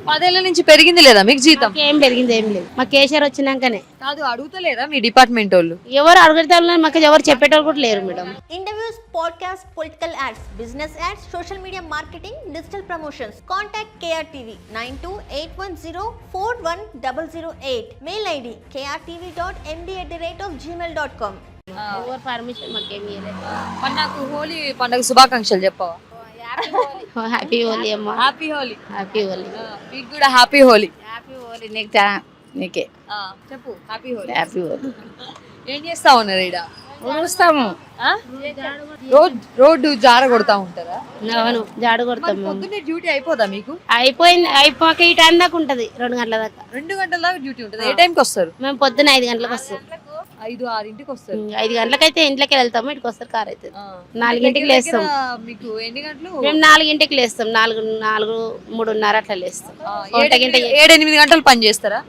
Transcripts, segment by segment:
10 ఏళ్ల నుంచి పెరిగింది లేదా మీకు జీతం? ఏం పెరిగింది ఏం లేదు. మా కేసీఆర్ వచ్చినాకనే. కాదు, అడుగుతలేరా మీ డిపార్ట్మెంట్ వాళ్ళు? ఎవరు అడుగుతారు, మాకు ఎవరు చెప్పేటోళ్ళు కూడా లేరు madam. Interviews, podcast, political ads, business ads, social media marketing, digital promotions. Contact KRTV 9281041008. Mail ID krtv.md@gmail.com. ఎవరు పర్మిషన్ మాకేమి ఇవ్వలేదు. నాకు హోలీ పండుగ శుభాకాంక్షలు చెప్పవా? హ్యాపీ హోలీ అమ్మ. హ్యాపీ హోలీ. హ్యాపీ హోలీ. మీకు కూడా హ్యాపీ హోలీ. హ్యాపీ హోలీ నీకే చెప్పు. హ్యాపీ హోలీ. హ్యాపీ హోలీ. ఏం చేస్తా ఉన్నారు ఈడ? ఊరుస్తాము. రోడ్డు జార కొడతా ఉంటారా? అవును, జాడు కొడతాం. పొద్దున్నే డ్యూటీ అయిపోదా మీకు? అయిపోయింది. అయిపోక ఈ టైం దాకా ఉంటది, 2 గంటల దాకా. 2 గంటల దాకా డ్యూటీ ఉంటుంది. ఏ టైంకి వస్తారు? మేము పొద్దున్న 5 గంటలకు వస్తాం. 5-6 వస్తారు. 5 గంటలకైతే ఇంట్లోకి వెళ్తాము, ఇటుకు వస్తారు కార్ అయితే. 4 లేస్తాం. మీకు ఎన్ని గంటలు? మేము 4 లేస్తాం. 4-3:30 అట్లా లేస్తాం. 7-8 గంటలు పని చేస్తారా?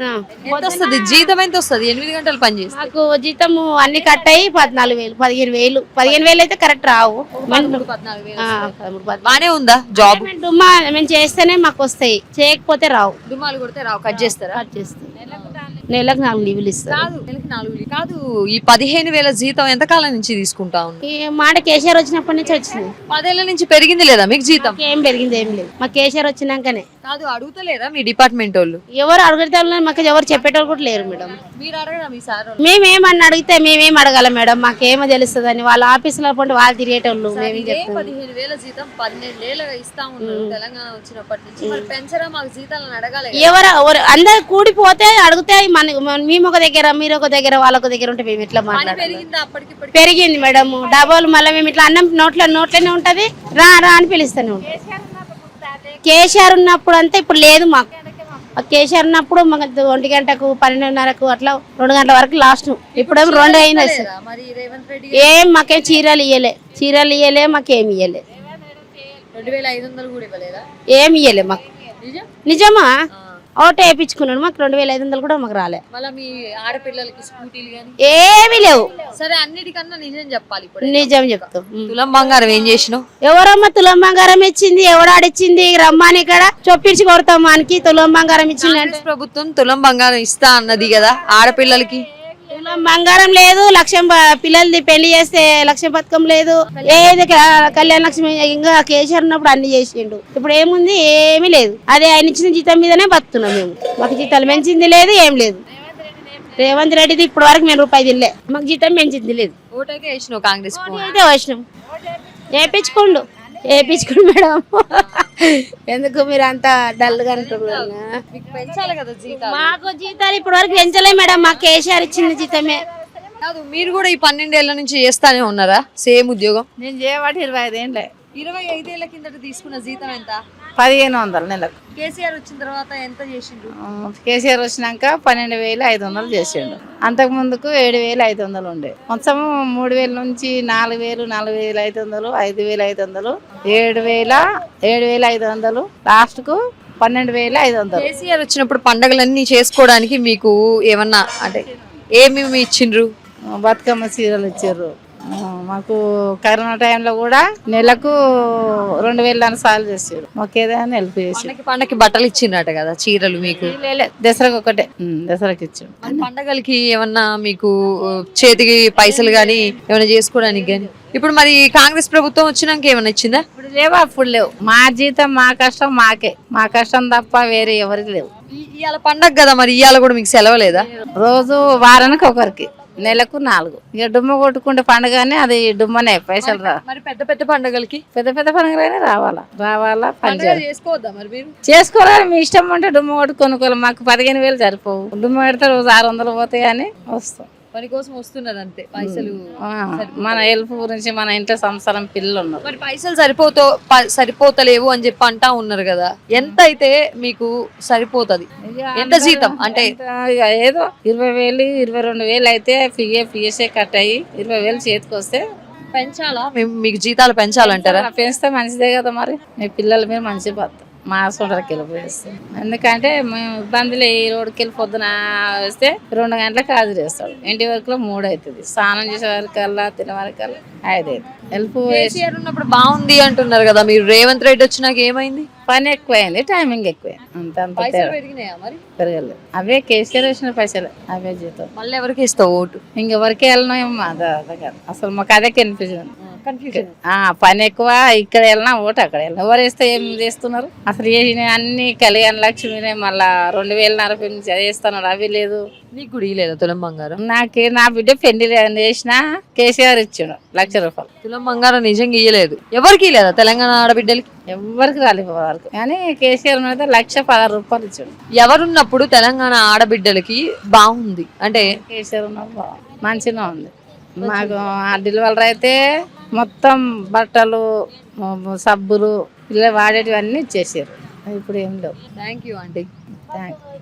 ఎంత వస్తుంది జీతం? ఎంత వస్తుంది 8 గంటలు పని చేస్తే? మాకు జీతము అన్ని కట్ అయ్యి 14,000, 15,000. 15,000 అయితే కరెక్ట్ రావు. 13-14 బానే ఉందా జాబ్? డుమ్మా మేము చేస్తేనే మాకు వస్తాయి, చేయకపోతే రావు. డుమ్మాలు కొడితే రావు. కట్ చేస్తారా? కట్ చేస్తాం. నెలకు 4 లీవులు ఇస్తారు. నెలకు 4 లీవులు కాదు. ఈ 15,000 జీతం ఎంత కాలం నుంచి తీసుకుంటా ఉన్నా? ఈ మాట కేసీఆర్ వచ్చినప్పటి నుంచి వచ్చింది. 10 ఏళ్ల నుంచి పెరిగింది లేదా మీకు జీతం? ఏం పెరిగింది ఏం లేదు. మా కేసీఆర్ వచ్చినాకనే. కాదు, అడుగుతలేరా మీ డిపార్ట్మెంట్ వాళ్ళు? ఎవరు అడుగుతారు, మాకు ఎవరు చెప్పేటోళ్ళు కూడా లేరు మేడం. మీరు అడగరా మీ సార్? మేమేమన్నా అడిగితే మేమేం అడగాల మేడం, మాకేమో తెలుస్తుంది అని. వాళ్ళ ఆఫీసులో పండి వాళ్ళు తిరిగేటోళ్ళు. మేమేం చెప్తాం. 15,000 జీతం 12 ఏళ్ళగా ఇస్తా ఉన్నారు తెలంగాణ వచ్చినప్పటి నుంచి. మరి పెంచరా మాకు జీతాలను అడగాలి. ఎవరు అందరు కూడిపోతే అడిగితే మేము ఒక దగ్గర, మీరు ఒక దగ్గర, వాళ్ళొక దగ్గర ఉంటే మేము ఇట్లా పెరిగింది మేడం. డబల్ మళ్ళీ మేము ఇట్లా అన్నం నోట్లోనే ఉంటది. రా రా అని పిలుస్తూనే ఉంటాం. కేసీఆర్ ఉన్నప్పుడు అంతా ఇప్పుడు లేదు మాకు. కేసీఆర్ ఉన్నప్పుడు మాకు 1 గంటకు 12:30కు అట్లా 2 గంటల వరకు లాస్ట్. ఇప్పుడేమో 2 అయింది. ఏం మాకేం చీరలు ఇయ్యలే మాకేం ఇయ్యలే. 2,500 కూడా ఇవ్వలేదా? ఏం ఇయ్యలే మాకు. నిజమా? ఓటు వేయించుకున్నాడు, మాకు 2,500 కూడా మాకు రాలే. మీ ఆడపిల్లలకి స్కూటీలు గానీ ఏమీ లేవు. సరే, అన్నిటికన్నా నిజం చెప్పాలి. నిజం చెప్తాం. తులం బంగారం ఏం చేసినావు? ఎవరమ్మా తులం బంగారం ఇచ్చింది? ఎవడాడిచ్చింది? రమ్మని ఇక్కడ చొప్పించి కొడతాం. మనకి తులం బంగారం ఇచ్చింది అంటే ప్రభుత్వం తులం బంగారం ఇస్తా అన్నది కదా ఆడపిల్లలకి. తులం బంగారం లేదు. లక్ష్యం పిల్లలది పెళ్లి చేస్తే లక్ష్యం పథకం లేదు. ఏది కళ్యాణ లక్ష్మి ఇంకా కేసీఆర్ ఉన్నప్పుడు అన్ని చేసిండు. ఇప్పుడు ఏముంది? ఏమీ లేదు. అదే ఆయన ఇచ్చిన జీతం మీదనే బతున్నాం మేము. మాకు జీతాలు పెంచింది లేదు, ఏం లేదు. రేవంత్ రెడ్డిది ఇప్పటి వరకు మేము రూపాయి తినలే. మాకు జీతం పెంచింది లేదు. ఓటైతే వేసినావు కాంగ్రెస్? అయితే వేసినాం. వేపించుకోండు మేడం. ఎందుకు మీరు అంత డల్ గా అంటున్నారు? మాకు జీతాలు ఇప్పటి వరకు పెంచలే మేడం. మాకు కేసీఆర్ ఇచ్చిన జీతమే. కాదు, మీరు కూడా ఈ 12 ఏళ్ల నుంచి చేస్తానే ఉన్నారా సేమ్ ఉద్యోగం? నేను చేయబట్టి 25 ఏళ్ళే. 25 ఏళ్ల కిందట తీసుకున్న జీతం ఎంత? 1,500 నెలకు. కేసీఆర్ వచ్చిన తర్వాత ఎంత చేసిండు? కేసీఆర్ వచ్చినాక 12,500 చేసిండు. అంతకు ముందుకు 7,500 ఉండే. మొత్తం 3,000 నుంచి 4,000, 4,500, 5,500, 7,500, లాస్ట్ కు 12,500. కేసీఆర్ వచ్చినప్పుడు పండుగలన్నీ చేసుకోవడానికి మీకు ఏమన్నా అంటే ఏమేమి ఇచ్చిండ్రు? బతుకమ్మ చీరలు ఇచ్చారు మాకు. కరోనా టైంలో కూడా నెలకు 2,000 సార్లు చేసారు. మాకు ఏదైనా హెల్ప్ చేసి. పండగకి బట్టలు ఇచ్చిండ్రట కదా, చీరలు మీకు? దసరాకి ఒకటే. దసరాకి ఇచ్చారు. పండగలకి ఏమన్నా మీకు చేతికి పైసలు గానీ ఏమైనా చేసుకోవడానికి గానీ? ఇప్పుడు మరి కాంగ్రెస్ ప్రభుత్వం వచ్చినాక ఏమైనా ఇచ్చిందా? ఇప్పుడు లేవా? అప్పుడు లేవు. మా జీతం మా కష్టం మాకే. మా కష్టం తప్ప వేరే ఎవరికి లేవు. ఇవాళ పండగ కదా, మరి ఇవాళ కూడా మీకు సెలవు లేదా? రోజు వారానికి ఒకరికి, నెలకు 4. ఇక డుమ్మ కొట్టుకుంటే పండుగనే అది డుమ్మనే, పైసలు రా. మరి పెద్ద పెద్ద పండుగలకి? పెద్ద పండుగలైనా రావాలా పని చేసుకోవద్దా మరి మీరు? చేసుకోవాలి. మీ ఇష్టం ఉంటే డుమ్మ కొట్టుకొనుకోవాలి. మాకు 15,000 సరిపోవు. డుమ్మ పెడితే రోజు 600 పోతాయి అని వస్తాం. పని కోసం వస్తున్నారు అంతే. పైసలు మన హెల్ప్ గురించి, మన ఇంట్లో సంసారం పిల్లలు ఉన్నారు. మరి పైసలు సరిపోతలేవు అని చెప్పి అంటా ఉన్నారు కదా. ఎంత అయితే మీకు సరిపోతది? ఎంత జీతం అంటే? ఏదో 20,000, 22,000 అయితే పిఎస్ఏ కట్ అయ్యి 20,000 చేతికి వస్తే పెంచాలా? మీకు జీతాలు పెంచాలంటారా? పెంచితే మంచిదే కదా. మరి మీ పిల్లల మీద మంచి బతుకు. మా సొంతకి వెళ్ళిపోయేస్తాం. ఎందుకంటే మేము ఇబ్బందులు ఈ రోడ్డుకి వెళ్ళి పొద్దున వస్తే 2 గంటలకు హాజరు చేస్తాడు. ఇంటి వరకులో 3 అవుతుంది. స్నానం చేసే వరకల్లా తినే వరకల్లా 5 అవుతుంది. కేసీఆర్ ఉన్నప్పుడు బాగుంది అంటున్నారు కదా మీరు, రేవంత్ రెడ్డి వచ్చినాక ఏమైంది? పని ఎక్కువైంది, టైమింగ్ ఎక్కువైంది. అంత పైసలు పెరిగినాయా మరి? పెరగలేదు. అవే కేసీఆర్ వచ్చిన పైసలు అవే జీతం. మళ్ళీ ఎవరికి ఇస్తావు ఓటు? ఇంకెవరికి వెళ్ళినాం అదే కాదు. అసలు మాకు అదే కనిపించింది. కన్ఫ్యూజన్. పని ఎక్కువ, ఇక్కడ వెళ్ళినా ఓటు అక్కడ వెళ్ళినా. ఎవరు వేస్తే ఏం చేస్తున్నారు అసలు? అన్ని కళ్యాణ లక్ష్మినే మళ్ళా 2000 పెంచి చేస్తున్నారు. అవి లేదు. నీకు కూడా ఇయ్యలేదా తులం బంగారం? నా బిడ్డ పెళ్లి చేసిన కేసీఆర్ ఇచ్చాడు 1,00,000 రూపాయలు. తులం బంగారం నిజంగా ఇయ్యలేదు. ఎవరికి ఇయ్యలేదా తెలంగాణ ఆడబిడ్డలకి? ఎవరికి రాలేదు వరకు. కానీ కేసీఆర్ మీద 1,16,000 రూపాయలు ఇచ్చాడు. ఎవరున్నప్పుడు తెలంగాణ ఆడబిడ్డలకి బాగుంది అంటే? కేసీఆర్ ఉన్నప్పుడు మంచిగా ఉంది. మాకు ఆ డెలివరీ అయితే మొత్తం బట్టలు సబ్బులు ఇలా వాడేటివన్నీ ఇచ్చేసారు. ఇప్పుడు ఏం లేవు. Thank you aunty. Thank you.